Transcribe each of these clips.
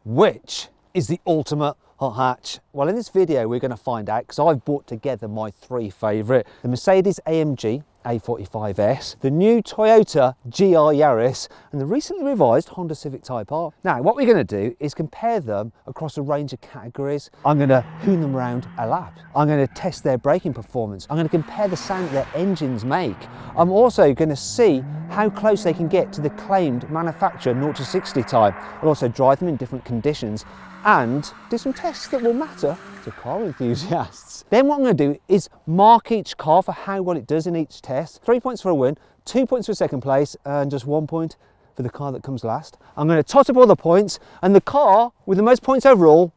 Which is the ultimate hot hatch? Well, in this video we're going to find out, because I've brought together my three favourite: the Mercedes-AMG A45S, the new Toyota GR Yaris, and the recently revised Honda Civic Type R. Now, what we're going to do is compare them across a range of categories. I'm going to hoon them around a lap. I'm going to test their braking performance. I'm going to compare the sound that their engines make. I'm also going to see how close they can get to the claimed manufacturer 0 to 60 time. I'll also drive them in different conditions and do some tests that will matter to car enthusiasts. Then what I'm going to do is mark each car for how well it does in each test. 3 points for a win, 2 points for second place, and just 1 point for the car that comes last. I'm going to tot up all the points, and the car with the most points overall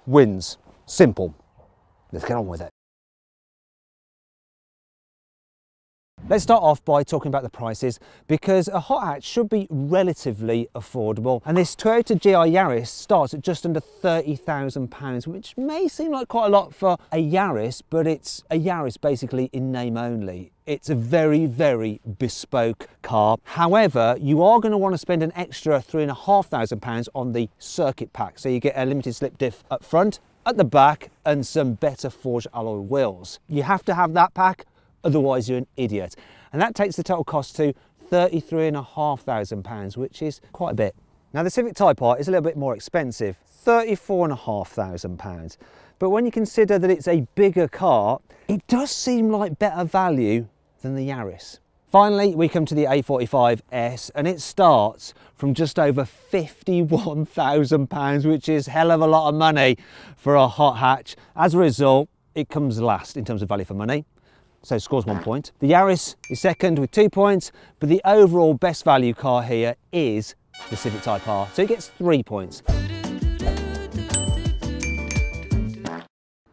wins. Simple. Let's get on with it. Let's start off by talking about the prices, because a hot hatch should be relatively affordable, and this Toyota GR Yaris starts at just under £30,000, which may seem like quite a lot for a Yaris, but it's a Yaris basically in name only. It's a very, very bespoke car. However, you are going to want to spend an extra £3,500 on the circuit pack, so you get a limited slip diff up front, at the back, and some better forged alloy wheels. You have to have that pack, otherwise you're an idiot. And that takes the total cost to £33,500, which is quite a bit. Now, the Civic Type R is a little bit more expensive, £34,500. But when you consider that it's a bigger car, it does seem like better value than the Yaris. Finally, we come to the A45S, and it starts from just over £51,000, which is a hell of a lot of money for a hot hatch. As a result, it comes last in terms of value for money, so scores 1 point. The Yaris is second with 2 points, but the overall best value car here is the Civic Type R, so it gets 3 points.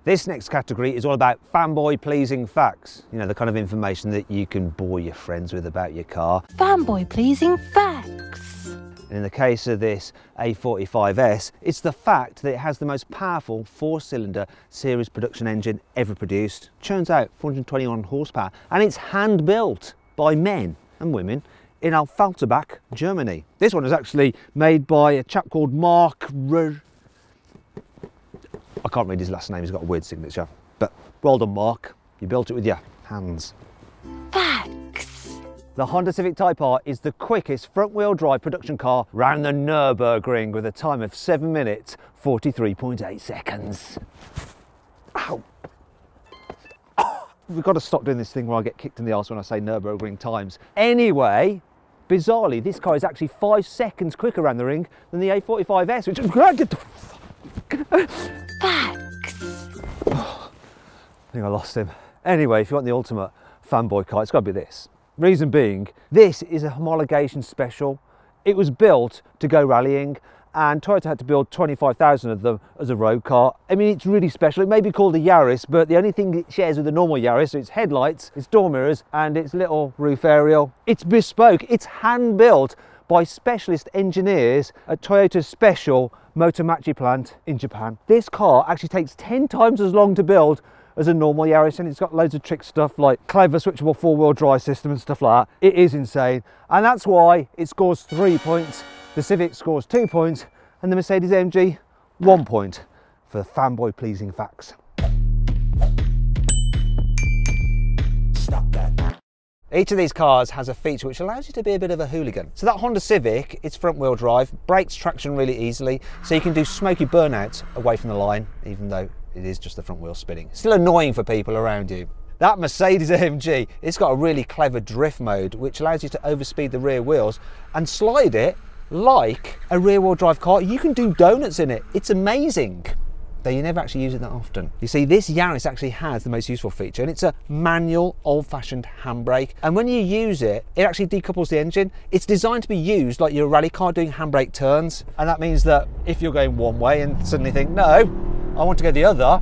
This next category is all about fanboy pleasing facts. You know, the kind of information that you can bore your friends with about your car. Fanboy pleasing facts. And in the case of this A45S, it's the fact that it has the most powerful 4-cylinder series production engine ever produced. Churns out 421 horsepower, and it's hand built by men and women in Alfalterbach, Germany. This one is actually made by a chap called Mark I can't read his last name, he's got a weird signature. But well done, Mark. You built it with your hands. Facts. The Honda Civic Type R is the quickest front-wheel drive production car round the Nürburgring with a time of 7 minutes, 43.8 seconds. Ow. We've got to stop doing this thing where I get kicked in the arse when I say Nürburgring times. Anyway, bizarrely, this car is actually 5 seconds quicker around the ring than the A45S, which is Facts. I think I lost him. Anyway, if you want the ultimate fanboy car, it's got to be this. Reason being, this is a homologation special. It was built to go rallying, and Toyota had to build 25,000 of them as a road car. I mean, it's really special. It may be called a Yaris, but the only thing it shares with the normal Yaris are its headlights, its door mirrors, and its little roof aerial. It's bespoke. It's hand built by specialist engineers at Toyota's special Motomachi plant in Japan. This car actually takes 10 times as long to build as a normal Yaris, and it's got loads of trick stuff like clever switchable 4-wheel drive system and stuff like that. It is insane, and that's why it scores 3 points, the Civic scores 2 points, and the Mercedes-AMG 1 point for the fanboy pleasing facts. Stop that. Each of these cars has a feature which allows you to be a bit of a hooligan. So that Honda Civic, it's front wheel drive, brakes traction really easily, so you can do smoky burnouts away from the line, even though it is just the front wheel spinning. Still annoying for people around you. That Mercedes-AMG, it's got a really clever drift mode, which allows you to overspeed the rear wheels and slide it like a rear wheel drive car. You can do donuts in it. It's amazing. Though you never actually use it that often. You see, this Yaris actually has the most useful feature, and it's a manual, old-fashioned handbrake. And when you use it, it actually decouples the engine. It's designed to be used like you're a rally car doing handbrake turns. And that means that if you're going one way and suddenly think, no, I want to go the other,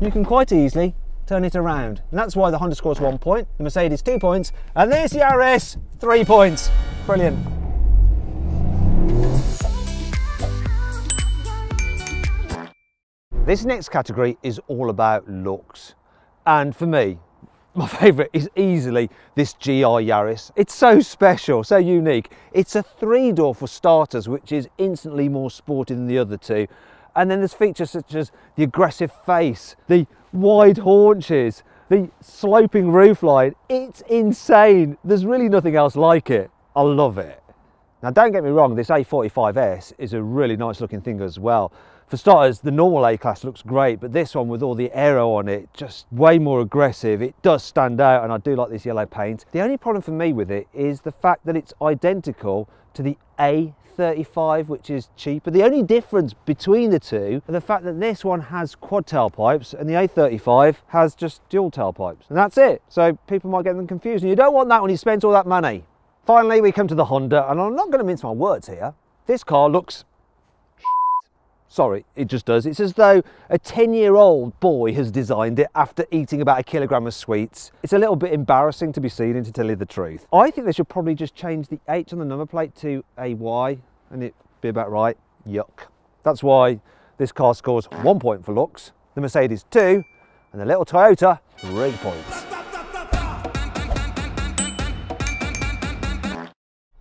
you can quite easily turn it around. And that's why the Honda scores 1 point, the Mercedes 2 points, and this Yaris 3 points. Brilliant. This next category is all about looks. And for me, my favourite is easily this GI Yaris. It's so special, so unique. It's a 3-door for starters, which is instantly more sporty than the other two. And then there's features such as the aggressive face, the wide haunches, the sloping roofline. It's insane. There's really nothing else like it. I love it. Now don't get me wrong, this A45S is a really nice looking thing as well. For starters, the normal A-Class looks great, but this one with all the aero on it, just way more aggressive. It does stand out, and I do like this yellow paint. The only problem for me with it is the fact that it's identical to the A35, which is cheaper. The only difference between the two are the fact that this one has quad tailpipes and the A35 has just dual tailpipes, and that's it. So people might get them confused, and you don't want that when you spent all that money. Finally, we come to the Honda, and I'm not going to mince my words here. This car looks sorry, it just does. It's as though a 10-year-old boy has designed it after eating about 1 kilogram of sweets. It's a little bit embarrassing to be seen in, to tell you the truth. I think they should probably just change the H on the number plate to a Y, and it'd be about right. Yuck. That's why this car scores 1 point for looks, the Mercedes 2, and the little Toyota 3 points.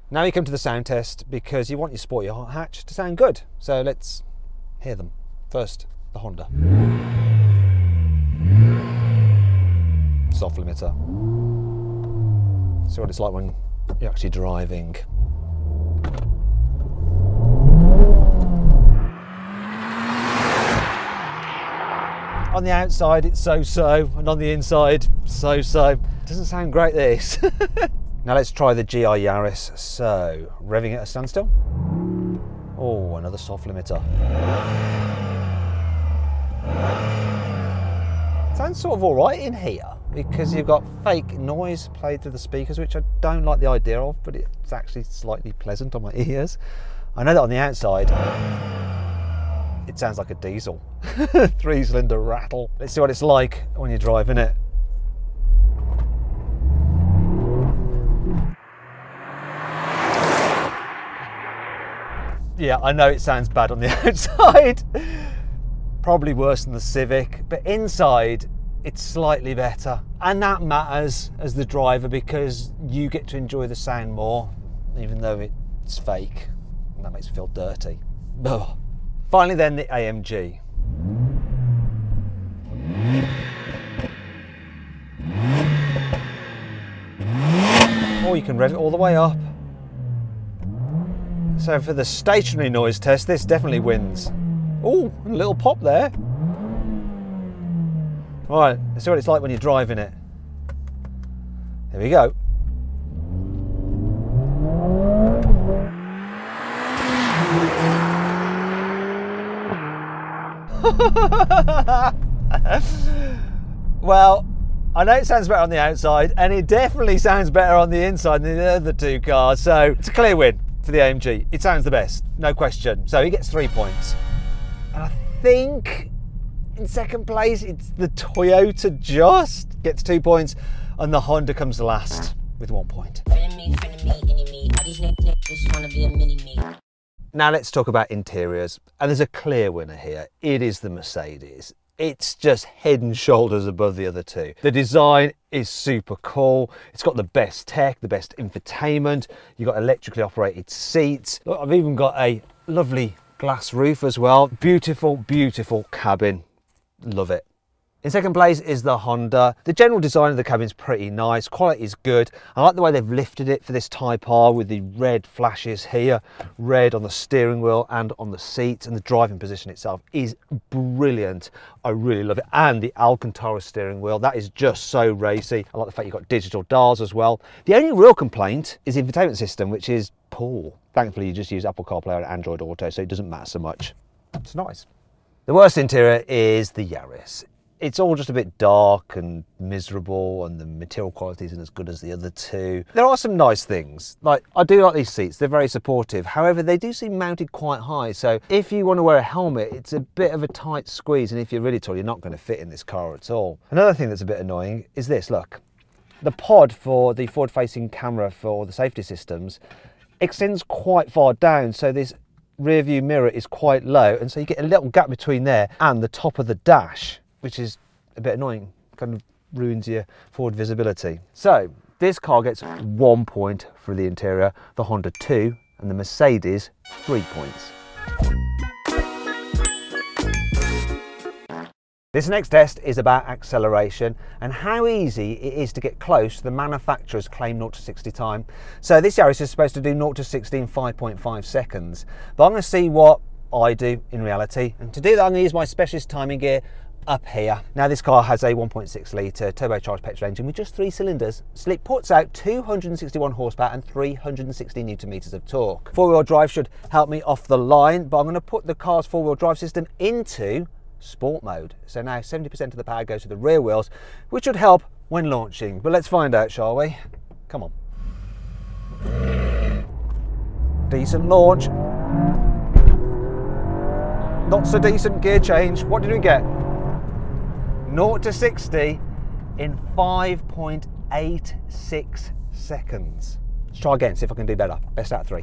Now you come to the sound test, because you want your sporty hot hatch to sound good. So let's hear them. First, the Honda. Soft limiter. See what it's like when you're actually driving. On the outside it's so-so, and on the inside so-so. Doesn't sound great, this. Now let's try the GI Yaris. So, revving at a standstill. Oh, another soft limiter. Sounds sort of all right in here, because you've got fake noise played through the speakers, which I don't like the idea of, but it's actually slightly pleasant on my ears. I know that on the outside, it sounds like a diesel. 3-cylinder rattle. Let's see what it's like when you're driving it. Yeah, I know it sounds bad on the outside. Probably worse than the Civic, but inside it's slightly better. And that matters as the driver, because you get to enjoy the sound more, even though it's fake. And that makes me feel dirty. Ugh. Finally then, the AMG. Or you can rev it all the way up. So for the stationary noise test, this definitely wins. Oh, a little pop there. Right, let's see what it's like when you're driving it. Here we go. Well, I know it sounds better on the outside, and it definitely sounds better on the inside than the other two cars, so it's a clear win for the AMG. It sounds the best, no question. So he gets 3 points. And I think in second place it's the Toyota Just, gets 2 points, and the Honda comes last with 1 point. Now let's talk about interiors, and there's a clear winner here. It is the Mercedes. It's just head and shoulders above the other two. The design is super cool. It's got the best tech, the best infotainment. You've got electrically operated seats. Look, I've even got a lovely glass roof as well. Beautiful, beautiful cabin. Love it. In second place is the Honda. The general design of the cabin is pretty nice. Quality is good. I like the way they've lifted it for this Type R with the red flashes here. Red on the steering wheel and on the seats, and the driving position itself is brilliant. I really love it. And the Alcantara steering wheel, that is just so racy. I like the fact you've got digital dials as well. The only real complaint is the infotainment system, which is poor. Thankfully, you just use Apple CarPlay and Android Auto, so it doesn't matter so much. It's nice. The worst interior is the Yaris. It's all just a bit dark and miserable, and the material quality isn't as good as the other two. There are some nice things. Like, I do like these seats, they're very supportive. However, they do seem mounted quite high, so if you want to wear a helmet, it's a bit of a tight squeeze, and if you're really tall, you're not going to fit in this car at all. Another thing that's a bit annoying is this, look. The pod for the forward-facing camera for the safety systems extends quite far down, so this rear view mirror is quite low, and so you get a little gap between there and the top of the dash, which is a bit annoying. Kind of ruins your forward visibility. So this car gets 1 point for the interior, the Honda 2, and the Mercedes 3 points. This next test is about acceleration and how easy it is to get close to the manufacturer's claimed 0 to 60 time. So this Yaris is supposed to do 0 to 60 in 5.5 seconds, but I'm going to see what I do in reality, and to do that I'm going to use my specialist timing gear up here. Now this car has a 1.6 litre turbocharged petrol engine with just 3 cylinders, so it puts out 261 horsepower and 360 newton meters of torque. Four-wheel drive should help me off the line, but I'm going to put the car's four-wheel drive system into sport mode. So now 70% of the power goes to the rear wheels, which should help when launching. But let's find out, shall we? Come on. Decent launch. Not so decent gear change. What did we get? 0 to 60 in 5.86 seconds. Let's try again, see if I can do better. Best out of 3.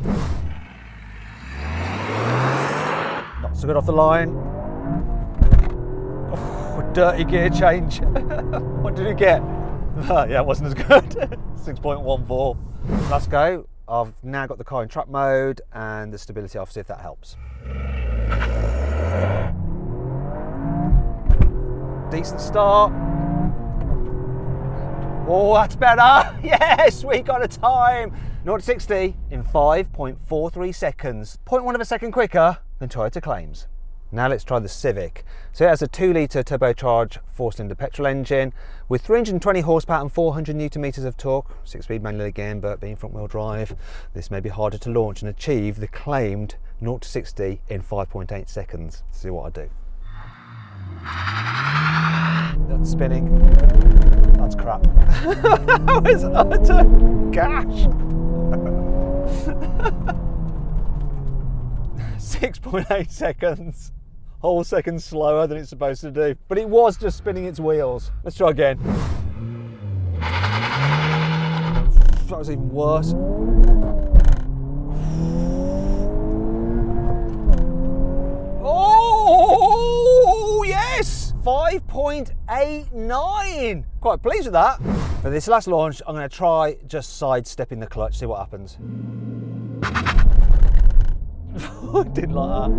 Not so good off the line. Oh, dirty gear change. What did we get? Yeah, it wasn't as good. 6.14. Let's go. I've now got the car in truck mode and the stability off, see if that helps. Decent start. Oh, that's better. Yes, we got a time. 0 to 60 in 5.43 seconds. 0.1 of a second quicker than Toyota claims. Now let's try the Civic. So it has a 2 litre turbocharged 4-cylinder petrol engine with 320 horsepower and 400 newton meters of torque. 6-speed manual again, but being front wheel drive, this may be harder to launch and achieve the claimed 0 to 60 in 5.8 seconds. Let's see what I do. That's spinning. That's crap. That was utter gash. 6.8 seconds. Whole second slower than it's supposed to do. But it was just spinning its wheels. Let's try again. That was even worse. Oh, yes! 5.89. Quite pleased with that. For this last launch, I'm going to try just sidestepping the clutch, see what happens. I didn't like that.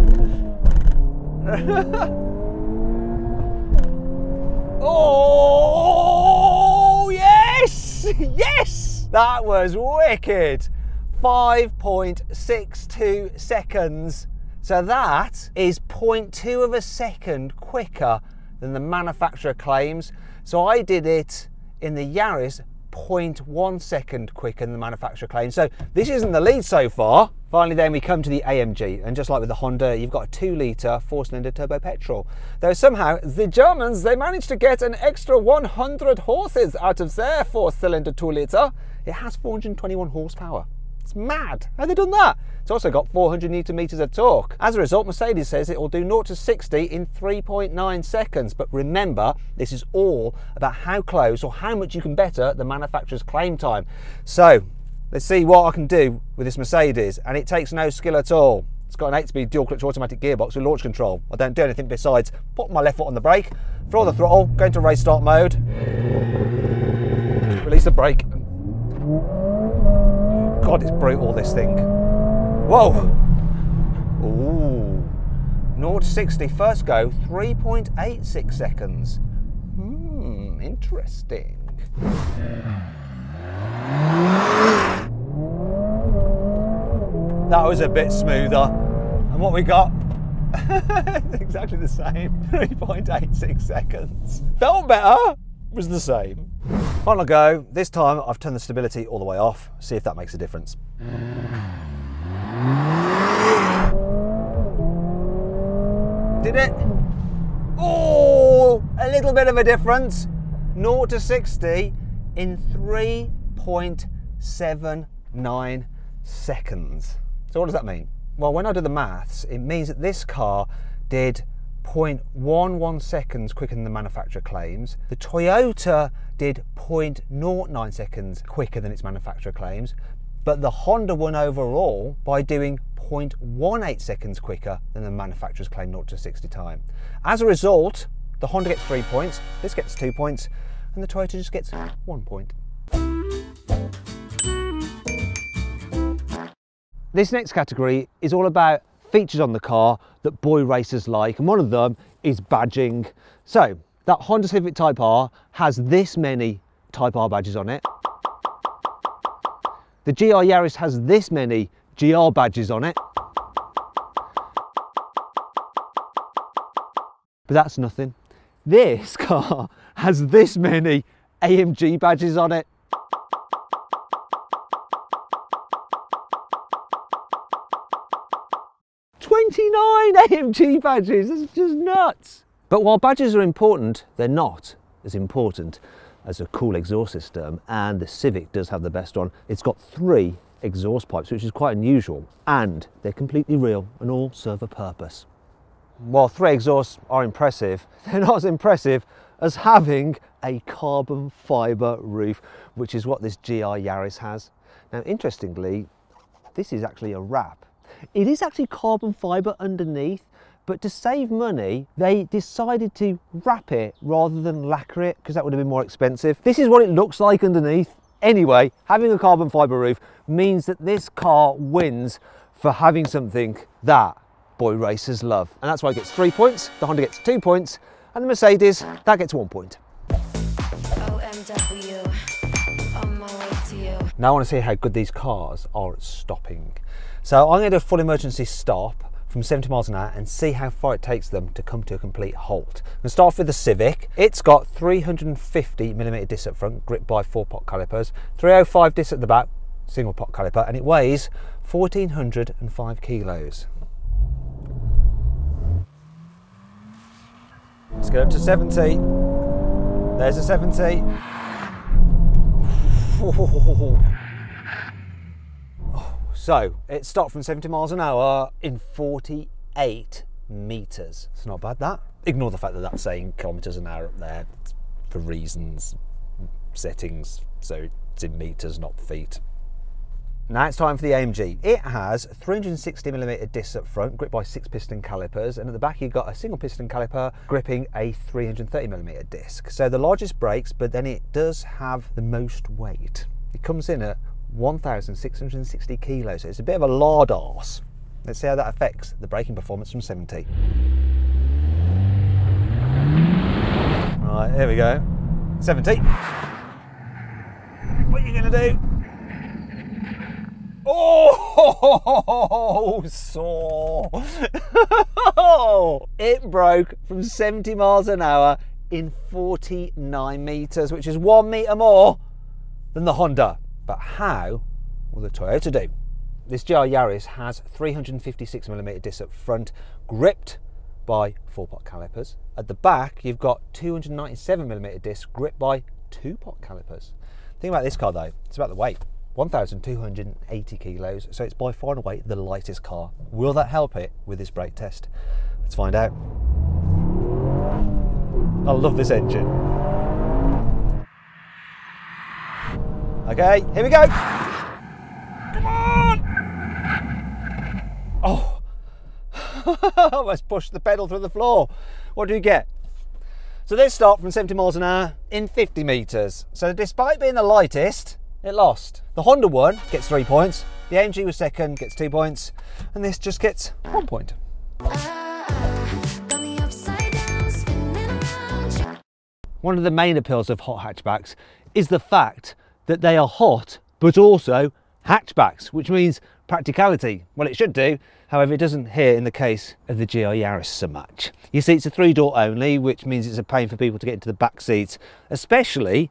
Oh, yes! Yes! That was wicked. 5.62 seconds. So that is 0.2 of a second quicker than the manufacturer claims. So I did it in the Yaris 0.1 second quicker than the manufacturer claims. So this isn't the lead so far. Finally then we come to the AMG, and just like with the Honda, you've got a 2 litre 4-cylinder turbo petrol. Though somehow the Germans, they managed to get an extra 100 horses out of their 4-cylinder 2 litre. It has 421 horsepower. It's mad. How have they done that? It's also got 400 newton meters of torque. As a result, Mercedes says it will do 0 to 60 in 3.9 seconds. But remember, this is all about how close or how much you can better the manufacturer's claim time. So let's see what I can do with this Mercedes, and it takes no skill at all. It's got an 8-speed dual clutch automatic gearbox with launch control. I don't do anything besides put my left foot on the brake, throw the throttle, go into race start mode, release the brake. God, it's brutal, this thing. Whoa! Ooh. 0 to 60 first go, 3.86 seconds. Interesting. That was a bit smoother. And what we got? Exactly the same, 3.86 seconds. Felt better, was the same. Final go. This time I've turned the stability all the way off. See if that makes a difference. Did it? Oh, a little bit of a difference. 0 to 60 in 3.79 seconds. So what does that mean? Well, when I do the maths, it means that this car did 0.11 seconds quicker than the manufacturer claims. The Toyota did 0.09 seconds quicker than its manufacturer claims, but the Honda won overall by doing 0.18 seconds quicker than the manufacturer's claim 0 to 60 time. As a result, the Honda gets 3 points, this gets 2 points, and the Toyota just gets 1 point. This next category is all about features on the car that boy racers like, and one of them is badging. So that Honda Civic Type R has this many Type R badges on it. The GR Yaris has this many GR badges on it. But that's nothing. This car has this many AMG badges on it. AMG badges, that's just nuts. But while badges are important, they're not as important as a cool exhaust system, and the Civic does have the best one. It's got 3 exhaust pipes, which is quite unusual, and they're completely real and all serve a purpose. While 3 exhausts are impressive, they're not as impressive as having a carbon fibre roof, which is what this GR Yaris has. Now, interestingly, this is actually a wrap. It is actually carbon fibre underneath, but to save money, they decided to wrap it rather than lacquer it, because that would have been more expensive. This is what it looks like underneath. Anyway, having a carbon fibre roof means that this car wins for having something that boy racers love. And that's why it gets 3 points, the Honda gets 2 points, and the Mercedes, that gets 1 point. OMW, on my way to you. Now I want to see how good these cars are at stopping. So I'm going to do a full emergency stop from 70 miles an hour and see how far it takes them to come to a complete halt. I'm going to start off with the Civic. It's got 350mm disc up front, gripped by 4-pot calipers, 305 disc at the back, single pot caliper, and it weighs 1,405 kilos. Let's get up to 70. There's a 70. So it stopped from 70 miles an hour in 48 metres. It's not bad, that. Ignore the fact that that's saying kilometres an hour up there for reasons, settings, so it's in metres, not feet. Now it's time for the AMG. It has 360mm discs up front, gripped by 6-piston calipers, and at the back you've got a single piston caliper gripping a 330mm disc. So the largest brakes, but then it does have the most weight. It comes in at 1,660 kilos, so it's a bit of a lard arse. Let's see how that affects the braking performance from 70. Right, here we go. 70. What are you gonna do? Oh, sore. It broke from 70 miles an hour in 49 metres, which is 1 metre more than the Honda. But how will the Toyota do? This GR Yaris has 356mm discs up front, gripped by 4-pot calipers. At the back, you've got 297mm discs gripped by 2-pot calipers. The thing about this car though, it's about the weight. 1,280 kilos, so it's by far and away the lightest car. Will that help it with this brake test? Let's find out. I love this engine. Okay, here we go. Come on! Oh, almost pushed the pedal through the floor. What do you get? So this stopped from 70 miles an hour in 50 metres. So despite being the lightest, it lost. The Honda one gets 3 points, the AMG was second, gets 2 points, and this just gets 1 point. One of the main appeals of hot hatchbacks is the fact that they are hot, but also hatchbacks, which means practicality. Well, it should do, however, it doesn't here in the case of the GR Yaris so much. You see, it's a 3-door only, which means it's a pain for people to get into the back seats, especially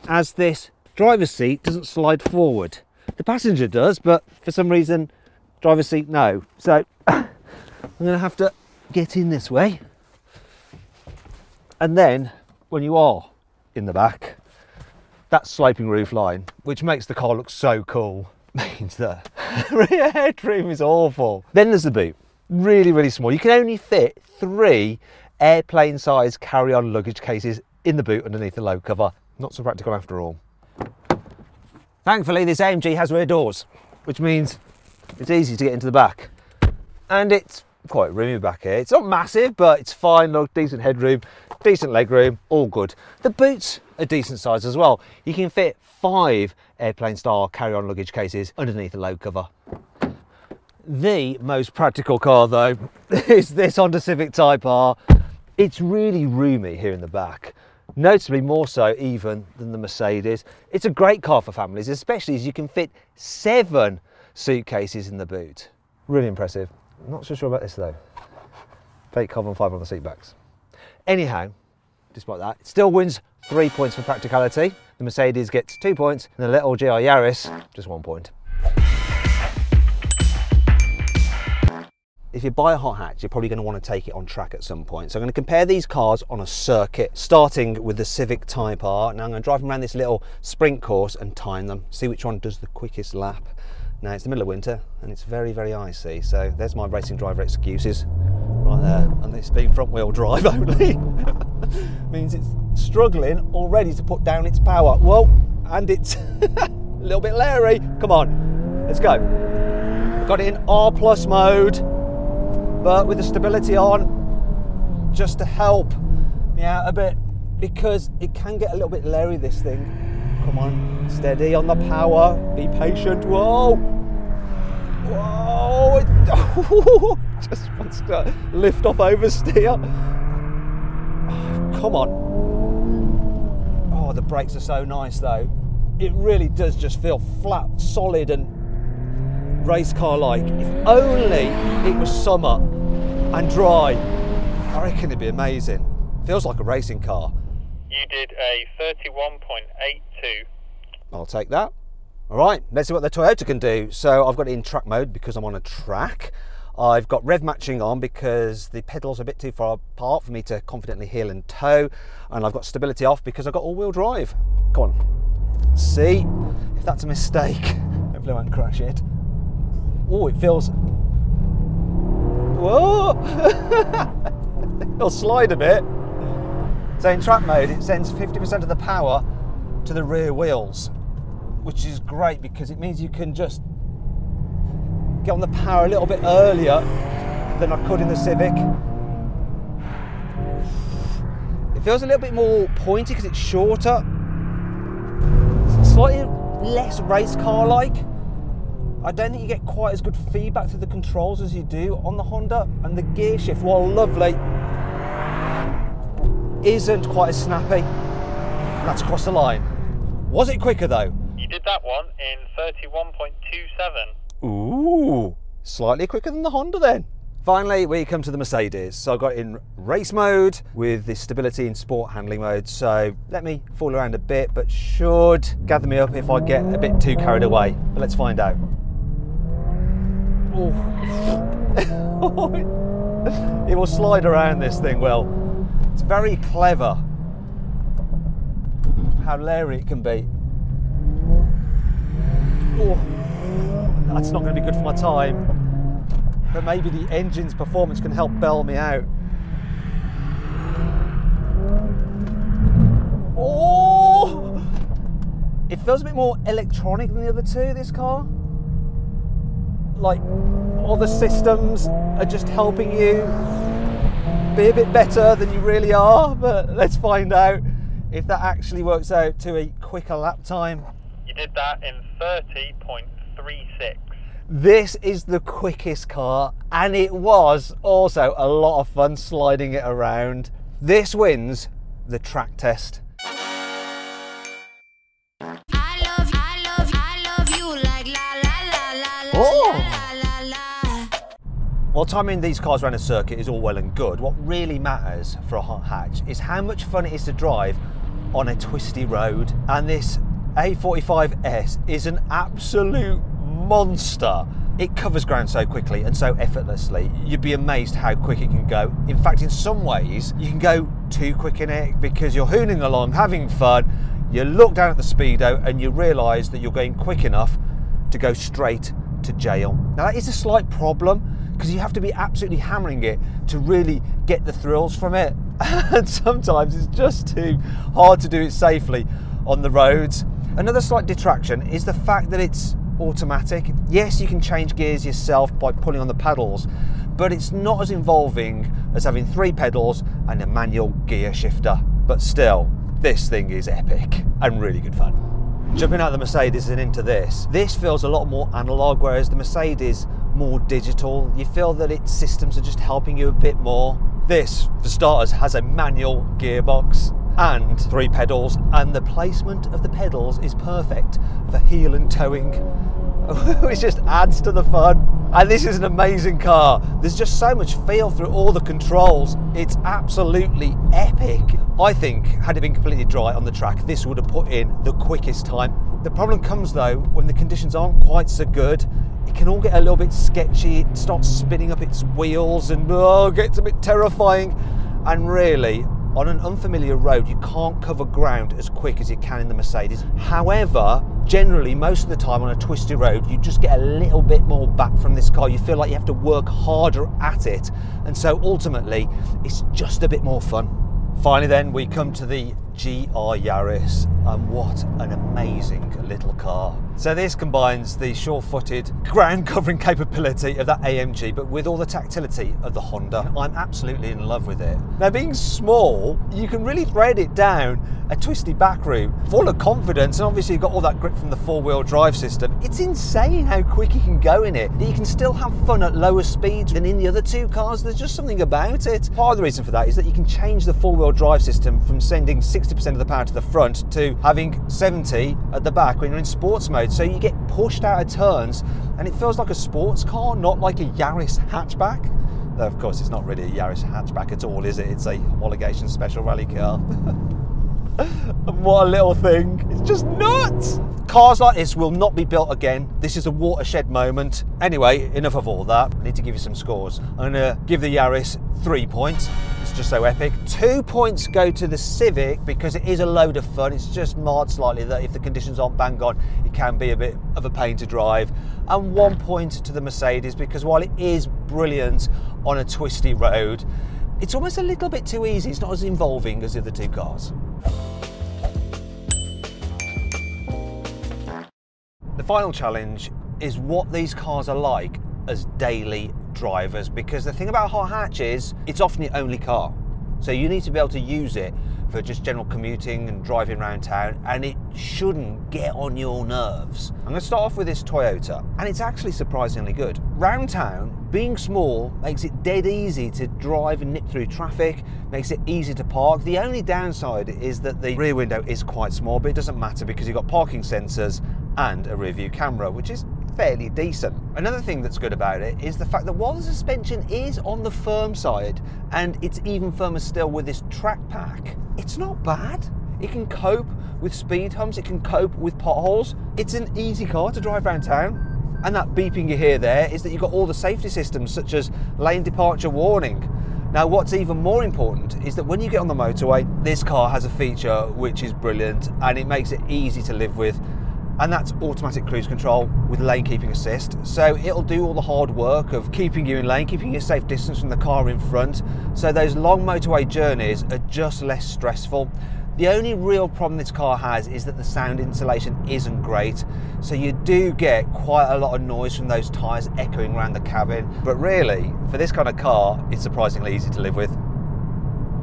as this driver's seat doesn't slide forward. The passenger does, but for some reason, driver's seat, no. So I'm gonna have to get in this way. And then when you are in the back, that sloping roof line, which makes the car look so cool, means that rear headroom is awful. Then there's the boot, really, really small. You can only fit 3 airplane-sized carry-on luggage cases in the boot underneath the load cover. Not so practical after all. Thankfully, this AMG has rear doors, which means it's easy to get into the back. And it's quite roomy back here. It's not massive, but it's fine. Look, decent headroom, decent legroom, all good. The boots are decent size as well. You can fit 5 airplane style carry-on luggage cases underneath the load cover. The most practical car though is this Honda Civic Type R. It's really roomy here in the back, noticeably more so even than the Mercedes. It's a great car for families, especially as you can fit 7 suitcases in the boot. Really impressive. I'm not so sure about this though. Fake carbon fibre on the seat backs. Anyhow, despite that, it still wins 3 points for practicality. The Mercedes gets 2 points and the little GR Yaris just 1 point. If you buy a hot hatch, you're probably going to want to take it on track at some point. So I'm going to compare these cars on a circuit, starting with the Civic Type R. Now I'm going to drive them around this little sprint course and time them, see which one does the quickest lap. Now it's the middle of winter and it's very, very icy. So there's my racing driver excuses right there. And this being front wheel drive only means it's struggling already to put down its power. Whoa, and it's a little bit leery. Come on, let's go. Got it in R+ mode, but with the stability on, just to help me out a bit, because it can get a little bit leery, this thing. Come on, steady on the power, be patient. Whoa, whoa, it just wants to lift off oversteer. Oh, come on. Oh, the brakes are so nice though. It really does just feel flat, solid and race car like. If only it was summer and dry, I reckon it'd be amazing. Feels like a racing car. You did a 31.82. I'll take that. All right, let's see what the Toyota can do. So I've got it in track mode because I'm on a track. I've got rev matching on because the pedals are a bit too far apart for me to confidently heel and toe. And I've got stability off because I've got all-wheel drive. Come on, let's see if that's a mistake. Hopefully I won't crash it. Oh, it feels, whoa, it'll slide a bit. So in track mode, it sends 50% of the power to the rear wheels, which is great because it means you can just get on the power a little bit earlier than I could in the Civic. It feels a little bit more pointy because it's shorter. It's slightly less race car-like. I don't think you get quite as good feedback through the controls as you do on the Honda, and the gear shift, while lovely, isn't quite as snappy. That's across the line. Was it quicker though? You did that one in 31.27. Ooh, slightly quicker than the Honda then. Finally, we come to the Mercedes. So I got in race mode with the stability and sport handling mode. So let me fool around a bit, but should gather me up if I get a bit too carried away. But let's find out. Oh. It will slide around, this thing will. It's very clever how leery it can be. Oh, that's not going to be good for my time, but maybe the engine's performance can help bail me out. Oh, it feels a bit more electronic than the other two, this car. Like, all the systems are just helping you be a bit better than you really are, but let's find out if that actually works out to a quicker lap time. You did that in 30.36. This is the quickest car, and it was also a lot of fun sliding it around. This wins the track test. While timing these cars around a circuit is all well and good, what really matters for a hot hatch is how much fun it is to drive on a twisty road. And this A45S is an absolute monster. It covers ground so quickly and so effortlessly. You'd be amazed how quick it can go. In fact, in some ways, you can go too quick in it because you're hooning along, having fun. You look down at the speedo and you realise that you're going quick enough to go straight to jail. Now that is a slight problem because you have to be absolutely hammering it to really get the thrills from it. And sometimes it's just too hard to do it safely on the roads. Another slight detraction is the fact that it's automatic. Yes, you can change gears yourself by pulling on the pedals, but it's not as involving as having 3 pedals and a manual gear shifter. But still, this thing is epic and really good fun. Jumping out of the Mercedes and into this feels a lot more analog, whereas the Mercedes more digital. You feel that its systems are just helping you a bit more. This, for starters, has a manual gearbox and 3 pedals, and the placement of the pedals is perfect for heel and towing, which just adds to the fun. And this is an amazing car. There's just so much feel through all the controls. It's absolutely epic. I think, had it been completely dry on the track, this would have put in the quickest time. The problem comes though, when the conditions aren't quite so good, it can all get a little bit sketchy. It starts spinning up its wheels and gets a bit terrifying. And really, on an unfamiliar road, you can't cover ground as quick as you can in the Mercedes. However, generally, most of the time on a twisty road, you just get a little bit more back from this car. You feel like you have to work harder at it. And so ultimately, it's just a bit more fun. Finally then, we come to the GR Yaris, and what an amazing little car. So this combines the sure-footed ground covering capability of that AMG, but with all the tactility of the Honda. I'm absolutely in love with it. Now, being small, you can really thread it down a twisty back route full of confidence, and obviously you've got all that grip from the 4-wheel drive system. It's insane how quick you can go in it. You can still have fun at lower speeds than in the other 2 cars. There's just something about it. Part of the reason for that is that you can change the 4-wheel drive system from sending 60% of the power to the front to having 70 at the back when you're in sports mode. So you get pushed out of turns and it feels like a sports car, not like a Yaris hatchback. Though of course it's not really a Yaris hatchback at all, is it? It's a homologation special rally car. And what a little thing. It's just nuts. Cars like this will not be built again. This is a watershed moment. Anyway, enough of all that. I need to give you some scores. I'm gonna give the Yaris 3 points. It's just so epic. 2 points go to the Civic because it is a load of fun. It's just marred slightly that if the conditions aren't bang on, it can be a bit of a pain to drive. And 1 point to the Mercedes because while it is brilliant on a twisty road, it's almost a little bit too easy. It's not as involving as the other 2 cars. The final challenge is what these cars are like as daily drivers, because the thing about a hot hatch is it's often your only car. So you need to be able to use it for just general commuting and driving around town, and it shouldn't get on your nerves. I'm going to start off with this Toyota, and it's actually surprisingly good. Round town, being small makes it dead easy to drive and nip through traffic, makes it easy to park. The only downside is that the rear window is quite small, but it doesn't matter because you've got parking sensors and a rear view camera, which is fairly decent. Another thing that's good about it is the fact that while the suspension is on the firm side, and it's even firmer still with this track pack, it's not bad. It can cope with speed humps, it can cope with potholes. It's an easy car to drive around town. And that beeping you hear there is that you've got all the safety systems such as lane departure warning. Now what's even more important is that when you get on the motorway, this car has a feature which is brilliant and it makes it easy to live with. And that's automatic cruise control with lane keeping assist. So it'll do all the hard work of keeping you in lane, keeping you a safe distance from the car in front. So those long motorway journeys are just less stressful. The only real problem this car has is that the sound insulation isn't great. So you do get quite a lot of noise from those tyres echoing around the cabin. But really, for this kind of car, it's surprisingly easy to live with.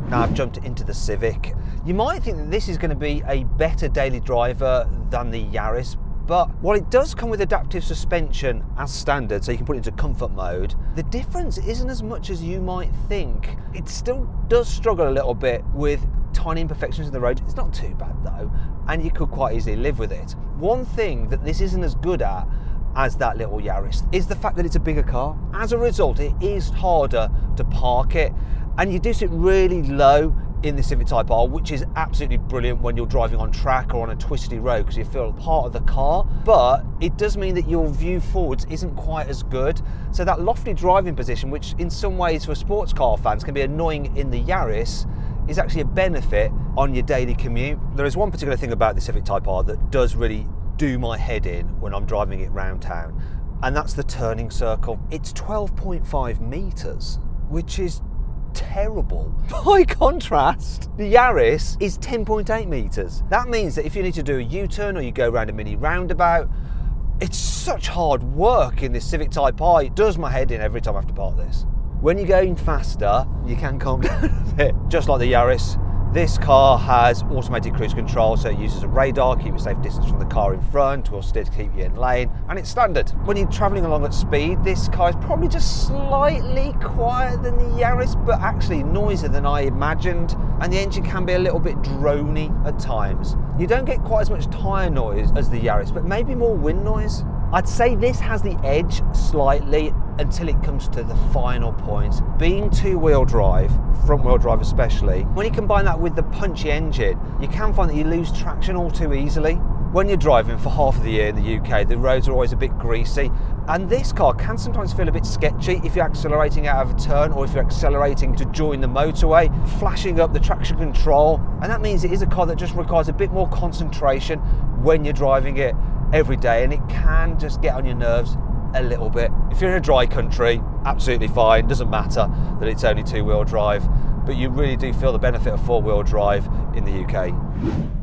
Now I've jumped into the Civic. You might think that this is going to be a better daily driver than the Yaris, but while it does come with adaptive suspension as standard, so you can put it into comfort mode, the difference isn't as much as you might think. It still does struggle a little bit with tiny imperfections in the road. It's not too bad though, and you could quite easily live with it. One thing that this isn't as good at as that little Yaris is the fact that it's a bigger car. As a result, it is harder to park it, and you do sit really low in the Civic Type R, which is absolutely brilliant when you're driving on track or on a twisty road because you feel part of the car, but it does mean that your view forwards isn't quite as good. So that lofty driving position, which in some ways for sports car fans can be annoying in the Yaris, is actually a benefit on your daily commute. There is one particular thing about the Civic Type R that does really do my head in when I'm driving it round town, and that's the turning circle. It's 12.5 meters, which is terrible. By contrast, the Yaris is 10.8 meters. That means that if you need to do a U-turn or you go around a mini roundabout, it's such hard work in this Civic Type R. It does my head in every time I have to park this. When you're going faster, you can calm down a bit. Just like the Yaris, this car has automated cruise control, so it uses a radar, keep a safe distance from the car in front, or steer to keep you in lane, and it's standard. When you're traveling along at speed, this car is probably just slightly quieter than the Yaris, but actually noisier than I imagined, and the engine can be a little bit drony at times. You don't get quite as much tyre noise as the Yaris, but maybe more wind noise. I'd say this has the edge slightly until it comes to the final points. Being two-wheel drive, front-wheel drive especially, when you combine that with the punchy engine, you can find that you lose traction all too easily. When you're driving for half of the year in the UK, the roads are always a bit greasy, and this car can sometimes feel a bit sketchy if you're accelerating out of a turn or if you're accelerating to join the motorway, flashing up the traction control, and that means it is a car that just requires a bit more concentration when you're driving it every day, and it can just get on your nerves a little bit. If you're in a dry country, absolutely fine, doesn't matter that it's only two-wheel drive, but you really do feel the benefit of four-wheel drive in the UK.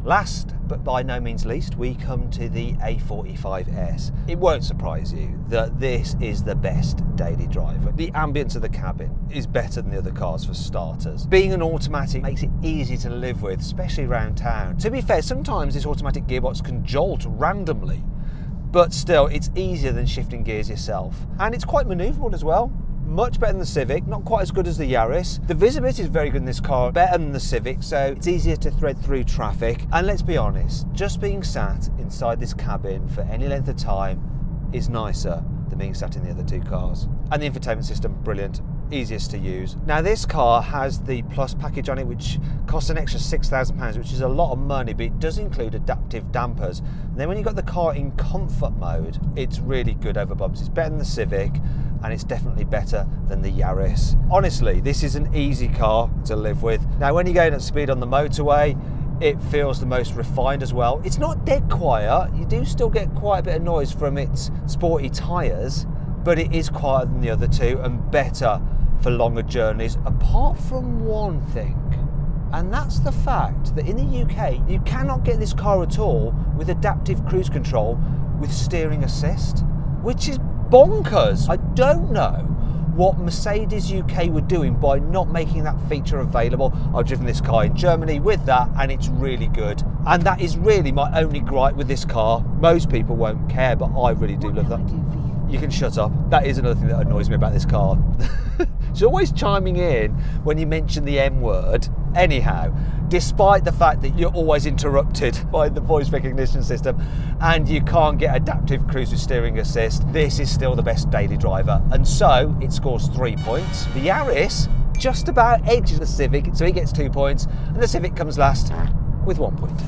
Last but by no means least, we come to the A45S. It won't surprise you that this is the best daily driver. The ambience of the cabin is better than the other cars for starters. Being an automatic makes it easy to live with, especially around town. To be fair, sometimes this automatic gearbox can jolt randomly, but still it's easier than shifting gears yourself. And it's quite manoeuvrable as well. Much better than the Civic, not quite as good as the Yaris. The visibility is very good in this car, better than the Civic, so it's easier to thread through traffic. And let's be honest, just being sat inside this cabin for any length of time is nicer than being sat in the other two cars. And the infotainment system, brilliant. Easiest to use. Now this car has the Plus package on it, which costs an extra £6,000, which is a lot of money, but it does include adaptive dampers. And then when you've got the car in comfort mode, it's really good over bumps. It's better than the Civic, and it's definitely better than the Yaris. Honestly, this is an easy car to live with. Now when you're going at speed on the motorway, it feels the most refined as well. It's not dead quiet. You do still get quite a bit of noise from its sporty tyres, but it is quieter than the other two and better for longer journeys, apart from one thing, and that's the fact that in the UK you cannot get this car at all with adaptive cruise control with steering assist, which is bonkers. I don't know what Mercedes UK were doing by not making that feature available. I've driven this car in Germany with that, and it's really good, and that is really my only gripe with this car. Most people won't care, but I really do love that. You can shut up. That is another thing that annoys me about this car. She's always chiming in when you mention the M word. Anyhow, despite the fact that you're always interrupted by the voice recognition system and you can't get adaptive cruise with steering assist, this is still the best daily driver. And so it scores 3 points. The Yaris just about edges the Civic, so it gets 2 points, and the Civic comes last with 1 point.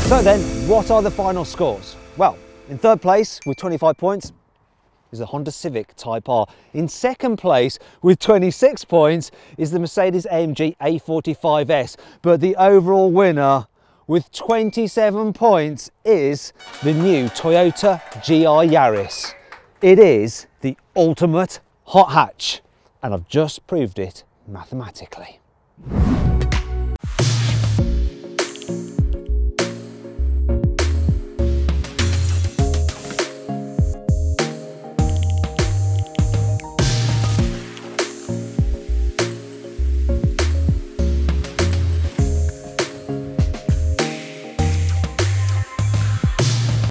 So then, what are the final scores? Well, in third place with 25 points is the Honda Civic Type R. In second place with 26 points is the Mercedes-AMG A45S. But the overall winner with 27 points is the new Toyota GR Yaris. It is the ultimate hot hatch, and I've just proved it mathematically.